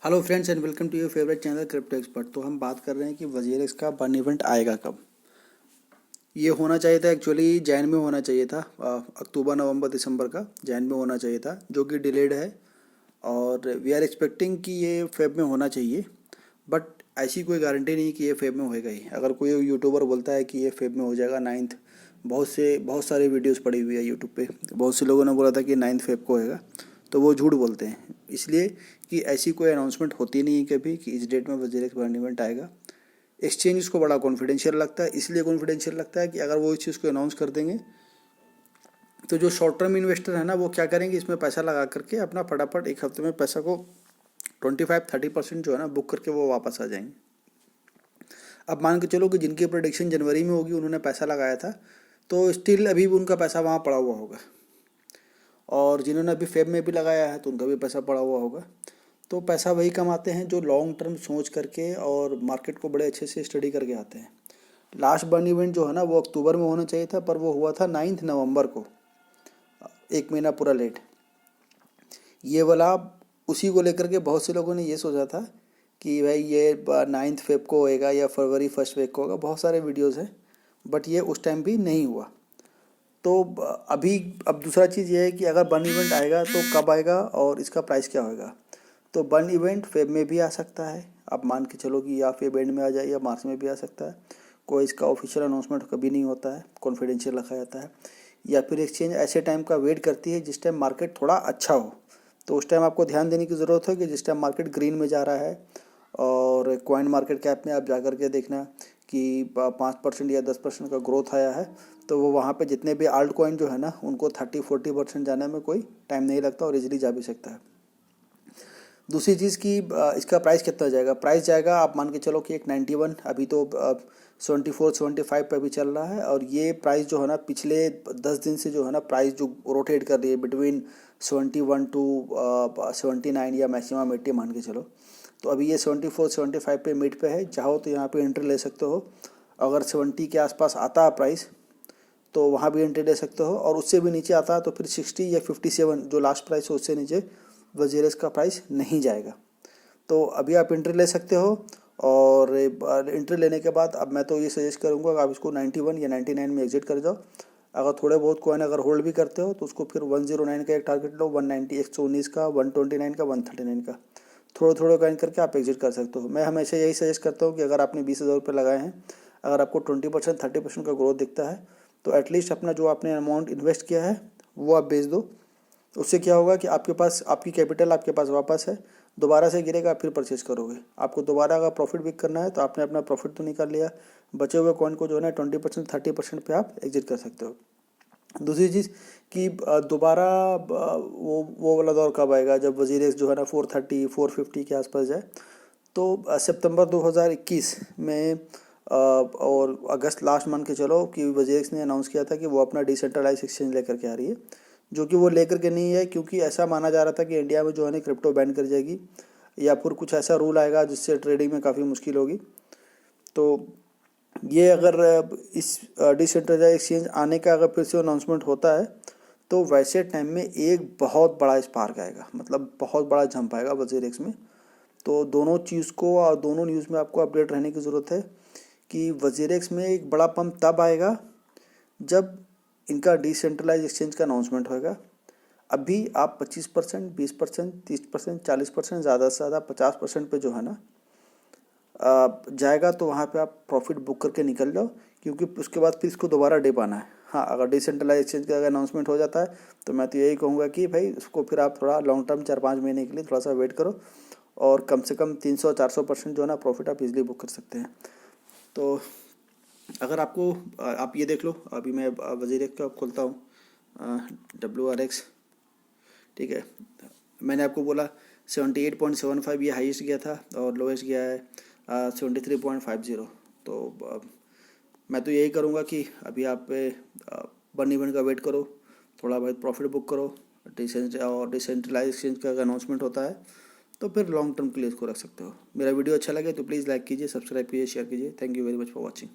Hello friends and welcome to your favourite channel crypto expert. तो हम बात कर रहे हैं कि वजीरेक्स का बर्न इवेंट आएगा कब। ये होना चाहिए था एक्चुअली जैन में होना चाहिए था, अक्टूबर नवंबर दिसंबर का जैन में होना चाहिए था, जो कि डिलेड है। और वी आर एक्सपेक्टिंग कि ये फेब में होना चाहिए, बट ऐसी कोई गारंटी नहीं कि ये फेब में होएगा ही। अगर कोई यूट्यूबर बोलता है कि ये फेब में हो जाएगा नाइन्थ, बहुत सारे वीडियोस पड़ी हुई है यूट्यूब पे, बहुत से लोगों ने बोला था कि नाइन्थ फेब को होएगा, तो वो झूठ बोलते हैं। इसलिए कि ऐसी कोई अनाउंसमेंट होती नहीं है कभी कि इस डेट में वजीरेक्स बर्न इवेंट आएगा। एक्सचेंज इसको बड़ा कॉन्फिडेंशियल लगता है, इसलिए कॉन्फिडेंशियल लगता है कि अगर वो इस चीज़ को अनाउंस कर देंगे तो जो शॉर्ट टर्म इन्वेस्टर है ना, वो क्या करेंगे, इसमें पैसा लगा करके अपना फटाफट एक हफ्ते में पैसा को 25-30% जो है ना बुक करके वो वापस आ जाएंगे। अब मान के चलो कि जिनकी प्रोडिक्शन जनवरी में होगी, उन्होंने पैसा लगाया था, तो स्टिल अभी भी उनका पैसा वहाँ पड़ा हुआ होगा। और जिन्होंने अभी फेब में भी लगाया है तो उनका भी पैसा पड़ा हुआ होगा। तो पैसा वही कमाते हैं जो लॉन्ग टर्म सोच करके और मार्केट को बड़े अच्छे से स्टडी करके आते हैं। लास्ट बर्न इवेंट जो है ना, वो अक्टूबर में होना चाहिए था, पर वो हुआ था 9 नवंबर को, एक महीना पूरा लेट। ये वाला उसी को लेकर के बहुत से लोगों ने ये सोचा था कि भाई ये 9 फेब को होएगा या फरवरी 1 वीक को होगा, बहुत सारे वीडियोस हैं, बट ये उस टाइम भी नहीं हुआ। तो अभी अब दूसरा चीज़ ये है कि अगर बर्न इवेंट आएगा तो कब आएगा और इसका प्राइस क्या होएगा। तो बर्न इवेंट फेब में भी आ सकता है, आप मान के चलो कि या फेब एंड में आ जाए या मार्च में भी आ सकता है। कोई इसका ऑफिशियल अनाउंसमेंट कभी नहीं होता है, कॉन्फिडेंशियल रखा जाता है। या फिर एक्सचेंज ऐसे टाइम का वेट करती है जिस टाइम मार्केट थोड़ा अच्छा हो, तो उस टाइम आपको ध्यान देने की ज़रूरत है कि जिस टाइम मार्केट ग्रीन में जा रहा है। और कॉइन मार्केट कैप में आप जा कर के देखना कि 5% या 10% का ग्रोथ आया है, तो वो वहाँ पे जितने भी आल्ट कॉइन जो है ना, उनको 30-40% जाने में कोई टाइम नहीं लगता और इजीली जा भी सकता है। दूसरी चीज़ कि इसका प्राइस कितना जाएगा। प्राइस जाएगा, आप मान के चलो कि एक 91, अभी तो 74-75 पे अभी चल रहा है। और ये प्राइस जो है ना, पिछले 10 दिन से जो है ना, प्राइस जो रोटेट कर रही है बिटवीन 71 टू 79 या मैक्सिमम 80 मान के चलो। तो अभी ये 74-75 पे मिड पे है। चाहो तो यहाँ पे एंट्री ले सकते हो। अगर 70 के आसपास आता है प्राइस, तो वहाँ भी एंट्री ले सकते हो। और उससे भी नीचे आता है तो फिर 60 या 57 जो लास्ट प्राइस है, उससे नीचे वजीरेस का प्राइस नहीं जाएगा। तो अभी आप एंट्री ले सकते हो। और एंट्री लेने के बाद अब मैं तो ये सजेस्ट करूँगा कि आप इसको 91 या 99 में एग्जिट कर जाओ। अगर थोड़े बहुत कॉइन अगर होल्ड भी करते हो तो उसको फिर 109 का एक टारगेट लो, 190, 119 का, 129 का, 139 का, थोड़े थोड़े कॉइन करके आप एग्जिट कर सकते हो। मैं हमेशा यही सजेस्ट करता हूँ कि अगर आपने 20,000 रुपये लगाए हैं, अगर आपको 20% 30% का ग्रोथ दिखता है, तो एटलीस्ट अपना जो आपने अमाउंट इन्वेस्ट किया है वो आप बेच दो। उससे क्या होगा कि आपके पास आपकी कैपिटल आपके पास वापस है। दोबारा से गिरेगा, फिर परचेज करोगे। आपको दोबारा अगर प्रॉफिट भी करना है तो आपने अपना प्रॉफिट तो निकाल लिया, बचे हुए कॉइन को जो है ना 20% 30% पे आप एग्जिट कर सकते हो। दूसरी चीज़ कि दोबारा वो वाला दौर कब आएगा जब वजीरेक्स जो है ना 430 450 के आसपास जाए। तो सितंबर 2021 में और अगस्त लास्ट मान के चलो कि वजीरेक्स ने अनाउंस किया था कि वो अपना डिसेंट्रलाइज एक्सचेंज लेकर के आ रही है, जो कि वो लेकर के नहीं है, क्योंकि ऐसा माना जा रहा था कि इंडिया में जो है ना क्रिप्टो बैन कर जाएगी या फिर कुछ ऐसा रूल आएगा जिससे ट्रेडिंग में काफ़ी मुश्किल होगी। तो ये अगर इस डिसेंट्रलाइज एक्सचेंज आने का अगर फिर से अनाउंसमेंट होता है, तो वैसे टाइम में एक बहुत बड़ा स्पार्क आएगा, मतलब बहुत बड़ा जंप आएगा वजीरेक्स में। तो दोनों चीज़ को और दोनों न्यूज़ में आपको अपडेट रहने की ज़रूरत है कि वजीरेक्स में एक बड़ा पंप तब आएगा जब इनका डिसेंट्रलाइज एक्सचेंज का अनाउंसमेंट होएगा। अभी आप 25%, 20%, 30%, 40%, ज़्यादा से ज़्यादा 50% पे जो है ना जाएगा, तो वहाँ पे आप प्रॉफिट बुक करके निकल जाओ, क्योंकि उसके बाद फिर इसको दोबारा डे पाना है। हाँ, अगर डिसेंट्रलाइज एक्सचेंज का अगर अनाउंसमेंट हो जाता है तो मैं तो यही कहूँगा कि भाई उसको फिर आप थोड़ा लॉन्ग टर्म 4-5 महीने के लिए थोड़ा सा वेट करो, और कम से कम 300-400% जो है ना प्रॉफिट आप इजीली बुक कर सकते हैं। तो अगर आपको आप ये देख लो, अभी मैं वजीरेक्स का खोलता हूँ, WRX, ठीक है। मैंने आपको बोला 78.75 ये हाईएस्ट गया था और लोएस्ट गया है 73.50। तो मैं तो यही करूँगा कि अभी आप बर्न इवेंट का वेट करो, थोड़ा बहुत प्रॉफिट बुक करो। डिसेंट्रलाइज एक्सचेंज का अनाउंसमेंट होता है तो फिर लॉन्ग टर्म के लिए इसको रख सकते हो। मेरा वीडियो अच्छा लगे तो प्लीज़ लाइक कीजिए, सब्सक्राइब कीजिए, शेयर कीजिए। Thank you very much for watching.